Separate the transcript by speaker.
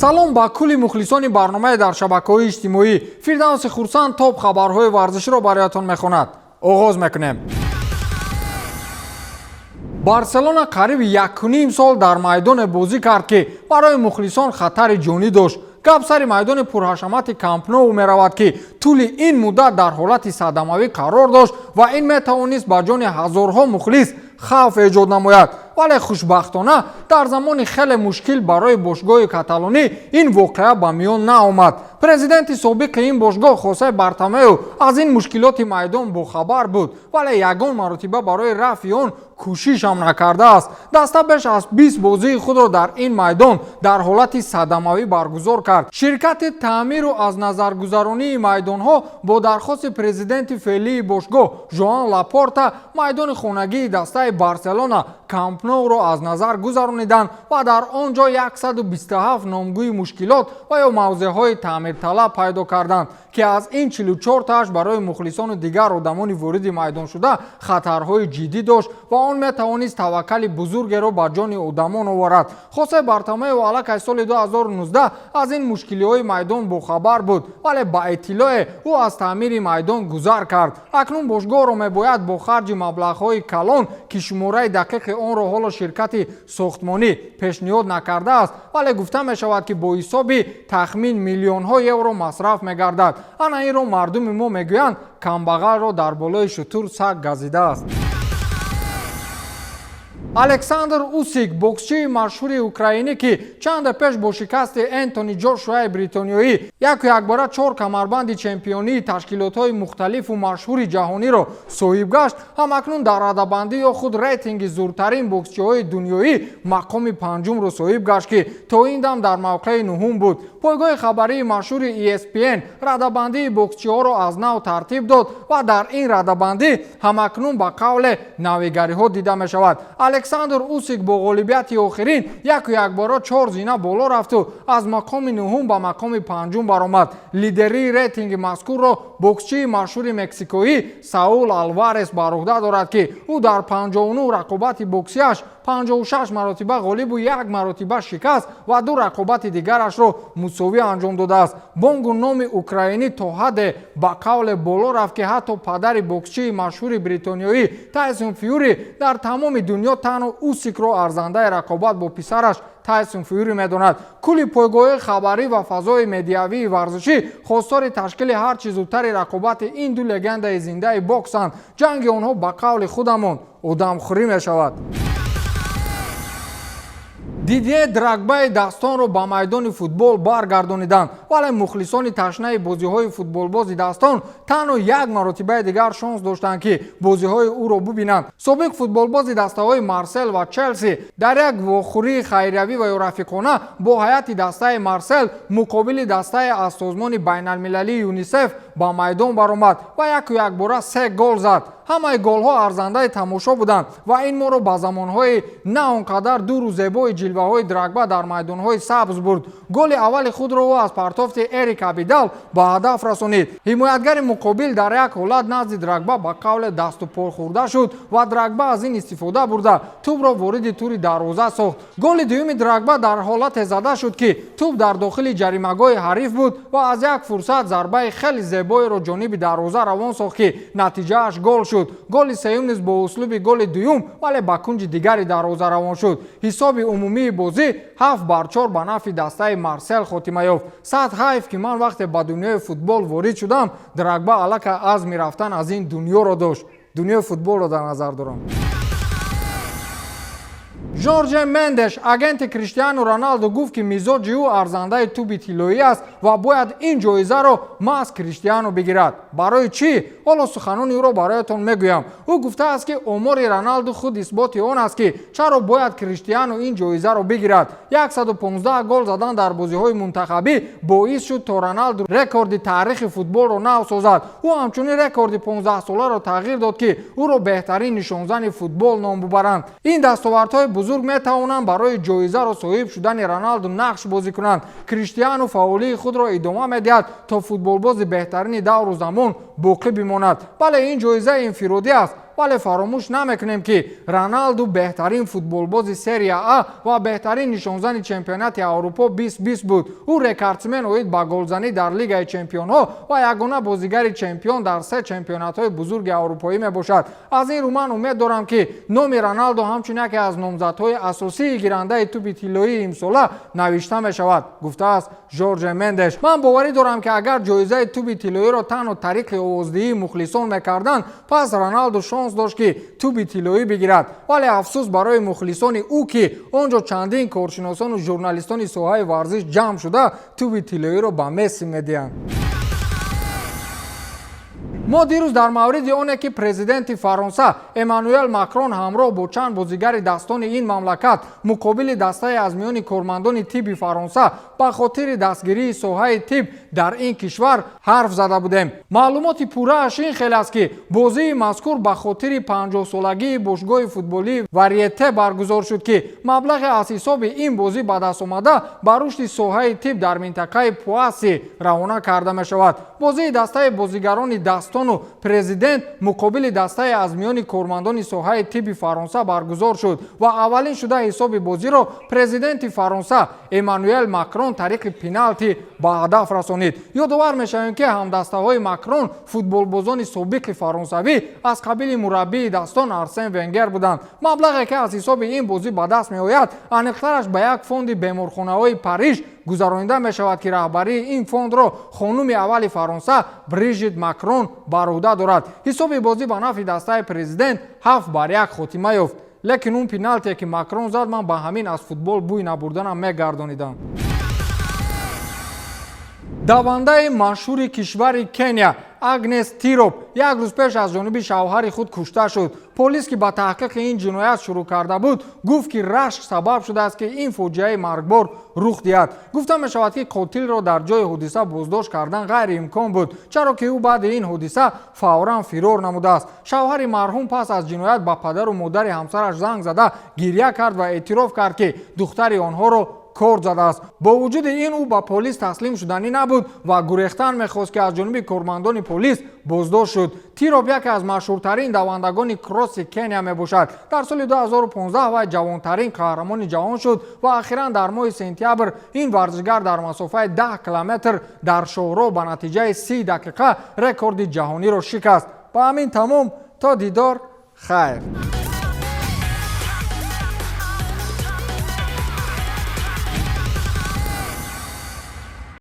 Speaker 1: салом ба кулли мухлисони барномаи дар шабакаҳои иҷтимоӣ. Фирдавси Хурсанд топ хабарҳои варзиширо бароятон мехонад. оғоз мекунем. барселона қариб 1.5 сол дар майдоне бозӣ кард ки барои мухлисон хатари ҷонӣ дошт. гап сари майдони пурҳашамати Камп Ноу меравад ки тӯли ин муддат дар ҳолати садамавӣ қарор дошт ва ин метавонист ба ҷони ҳазорҳо мухлис хавф эҷод намояд. вале хушбахтона дар замони хеле мушкил барои бошгоҳи каталонӣ ин воқеа ба миён наомад. президенти собиқи ин бошгоҳ Хосе Бартомеу аз ин мушкилоти майдон бохабар буд, вале ягон маротиба барои рафъи он кӯшишам накардааст. даста беш аз 20 бозии худро дар ин майдон дар ҳолати садамавӣ баргузор кард. ширкати таъмиру аз назаргузаронии майдонҳо бо дархости президенти феълии бошгоҳ Жоан Лапорта майдони хонагии дастаи Барселона Камп Ноуро аз назар гузарониданд ва дар он ҷо 127 номгӯи мушкилот ва ё мавзеъҳои таъмирталаб пайдо карданд ки аз ин 44 тааш барои мухлисони дигар одамони вориди майдон шуда хатарҳои ҷиддӣ дошт ва он метавонист таваккали бузургеро ба ҷони одамон оварад. Хосе Бартомеу аллакай соли 2019 аз ин мушкилиҳои майдон бохабар буд, вале ба иттилоъе ӯ аз таъмири майдон гузар кард. акнун бошгоҳро мебояд бо харҷи маблағҳои калон ки шумораи дақиқи онро ҳоло ширкати сохтмонӣ пешниҳод накардааст, вале гуфта мешавад ки бо ҳисоби тахмин миллионҳо евро масраф мегардад. ана инро мардуми мо мегӯянд камбағалро дар болои шутур саг газидааст. александр Усик, боксчии машҳури украинӣ ки чанде пеш бо шикасти Энтони Ҷошуаи бритониёӣ якбора 4 камарбанди чемпионии ташкилотҳои мухталифу машҳури ҷаҳониро соҳиб гашт, ҳамакнун дар радабандӣ ё худ рейтинги зуртарин боксчиҳои дунёӣ мақоми панҷумро соҳиб гашт ки то ин дам дар мавқеи нуҳум буд. пойгоҳи хабарии машҳури ESPN радабандии боксчиҳоро аз нав тартиб дод ва дар ин радабандӣ ҳамакнун ба қавле навигариҳо дида мешавад. александр Усик бо ғолибияти охирин якбора 4 зина боло рафту аз мақоми нуҳум ба мақоми панҷум баромад. лидерии рейтинги мазкурро боксчии машҳури мексикоӣ Саул Алварес бар уҳда дорад ки ӯ дар 59 рақобати боксиаш 56 маротиба ғолибу 1 маротиба шикаст ва 2 рақобати дигарашро мусовӣ анҷом додааст. бонгу номи украинӣ то ҳадде ба қавле боло рафт ки ҳатто падари боксчии машҳури бритониёӣ Тайсон Фюри дар тамоми дунё танҳо Усикро арзандаи рақобат бо писараш Тайсон Фюри медонад. кулли пойгоҳи хабарӣ ва фазои медиавии варзишӣ хостори ташкили ҳарчи зудтари рақобати ин ду легендаи зиндаи боксанд. ҷанги онҳо ба қавли худамон одамхӯрӣ мешавад. Дидие Дрогбаи Дастонро ба майдони футбол баргардониданд, вале мухлисони ташнаи бозиҳои футболбози Дастон танҳо як маротибаи дигар шонс доштанд ки бозиҳои ӯро бубинанд. собиқ футболбози дастаҳои Марсел ва Челси дар як вохӯрии хайриявӣ ва ёрафиқона бо ҳайати дастаи Марсел муқобили дастаи аз созмони байналмилалии ЮНИСЕФ ба майдон баромад ва якбора 3 гол зад. ҳамаи голҳо арзандаи тамошо буданд ва ин моро ба замонҳои на он қадар дуру зебои ҷилваҳои Дрогба дар майдонҳои сабз бурд. голи аввали худро ӯ аз партофти Эрик Абидал ба ҳадаф расонид. ҳимоятгари муқобил дар як ҳолат назди Дрогба ба қавле дасту пой хӯрда шуд ва Дрогба аз ин истифода бурда тӯбро вориди тури дарвоза сохт. голи дуюми Дрогба дар ҳолате зада шуд ки тӯб дар дохили ҷаримагоҳи ҳариф буд ва аз як фурсат зарбаи хеле зебоеро ҷониби дарвоза равон сохт ки натиҷааш гол шуд. голи сеюм низ бо услуби голи дуюм вале ба кунҷи дигари дарвоза равон шуд. ҳисоби умумии бозӣ 7-4 ба нафи дастаи Марсел хотима ёфт. сад ҳайф ки ман вақте ба дунёи футбол ворид шудам Дрогба аллакай азми рафтан аз ин дунёро дошт. дунёи футболро дар назар дорам. Жорже Мендеш, агенти Криштиану Роналду, гуфт ки мизоҷи ӯ арзандаи тӯби тиллоӣ аст ва бояд ин ҷоизаро маҳз Криштиану бигирад. барои чӣ? ҳоло суханони ӯро бароятон мегӯям. ӯ гуфтааст ки омори Роналду худ исботи он аст ки чаро бояд Криштиану ин ҷоизаро бигирад. 115 гол задан дар бозиҳои мунтахабӣ боис шуд то Роналду рекорди таърихи футболро нав созад. ӯ ҳамчунин рекорди 15-соларо тағйир дод ки ӯро беҳтарин нишонзани футбол ном бубаранд. ин дастовардҳои бузург метавонанд барои ҷоизаро соҳиб шудани Роналду нақш бозӣ кунанд. Криштиану фаъолии худро идома медиҳад то футболбози беҳтарини давру замон боқӣ бимонад. бале ин ҷоизаи инфиродӣ аст. ولی فراموش نمیکنیم که رونالدو بهترین فوتبالباز سری آ و بهترین نشانزن چمپیونات اروپا 2020 بود. او رکوردمن اوید با گلزنی در لیگ چمپیونها و یگانه بازیگر چمپیون در 3 چمپیونات‌های بزرگ اروپایی میباشد. از این رو من امید دارم که نام رونالدو همچون یکی از نامزدهای اساسی گیرنده توپ طلایی امسال نوشته می شود، گفته است جورج مندش. من باوری دارم که اگر جایزه توپ طلایی را تنها طریق آوازدهی مخلصان میکردند، پس رونالدو شانس داشت که توپ طلایی بگیرد. ولی افسوس برای مخلصان او که آنجا چندین کارشناسان و ژورنالیستان ساحه ورزش جمع شده توپ طلایی را به مسی میدهند. ما دیروز در مورد آنه که پرزیدنت فرانسه امانوئل ماکرون همراه با چند بازیگر دستان این مملکت مقابل دسته از میان کارمندان طب فرانسه به خاطر دستگیری ساحه طب در این کشور حرف زده بودیم. معلومات پوره اش این خیلی است که بازی مذکور به خاطر 50 سالگی باشگاه فوتبالی وریته برگزار شد که مبلغ از حساب این بازی به دست آمده به رشد ساحه طب در منطقه پواسی روانه کرده می شود. بازی دسته بازیگران دستان و پرزیدنت مقابل دسته از میان کارمندان ساحه طب فرانسه برگزار شد و اولین شده حساب بازی را پرزیدنت فرانسه امانوئل ماکرون طریق پنالتی به هدف رسانید. یادآور می‌شویم که همدسته‌های ماکرون فوتبالبازان سابق فرانسوی از قبیل مربی دستان آرسن ونگر بودند. مبلغی که از حساب این بازی به دست می‌آید انیق‌ترش به یک فوند بیمارخانه‌های پاریژ گذرانیده می شود که رهبری این فوند را خانم اول فرانسه بریژیت ماکرون بر عهده دارد. حساب بازی به نفع دسته پرزیدنت 7-1 خاتمه یافت. لیکن اون پنالتی که ماکرون زد من به همین از فوتبال بوی نبردنم میگردانیدم. دوانده مشهور کشور کنیا اگنس تیروپ یک روز پیش از جانب شوهر خود کشته شد. پلیس که به تحقیق این جنایت شروع کرده بود گفت که رشک سبب شده است که این فاجعه مرگبار رخ دهد. گفته می شود که قاتل را در جای حادثه بازداشت کردن غیر امکان بود، چرا که او بعد این حادثه فورا فرار نموده است. شوهر مرحوم پس از جنایت به پدر و مادر همسرش زنگ زده گریه کرد و اعتراف کرد که دختر آنها را کار زده است. با وجود این او به پلیس تسلیم شدنی نبود و گریختن میخواست که از جانب کارمندان پلیس بازداشت شد. تیروپ یکی از مشهورترین دوندگان کراس کنیا میباشد. در سال 2015 و جوانترین قهرمان جهان شد و اخیرا در ماه سپتامبر این ورزشگر در مسافت 10 کیلومتر در شهرو به نتیجه 30 دقیقه رکورد جهانی را شکست. با همین تمام، تا دیدار، خیر.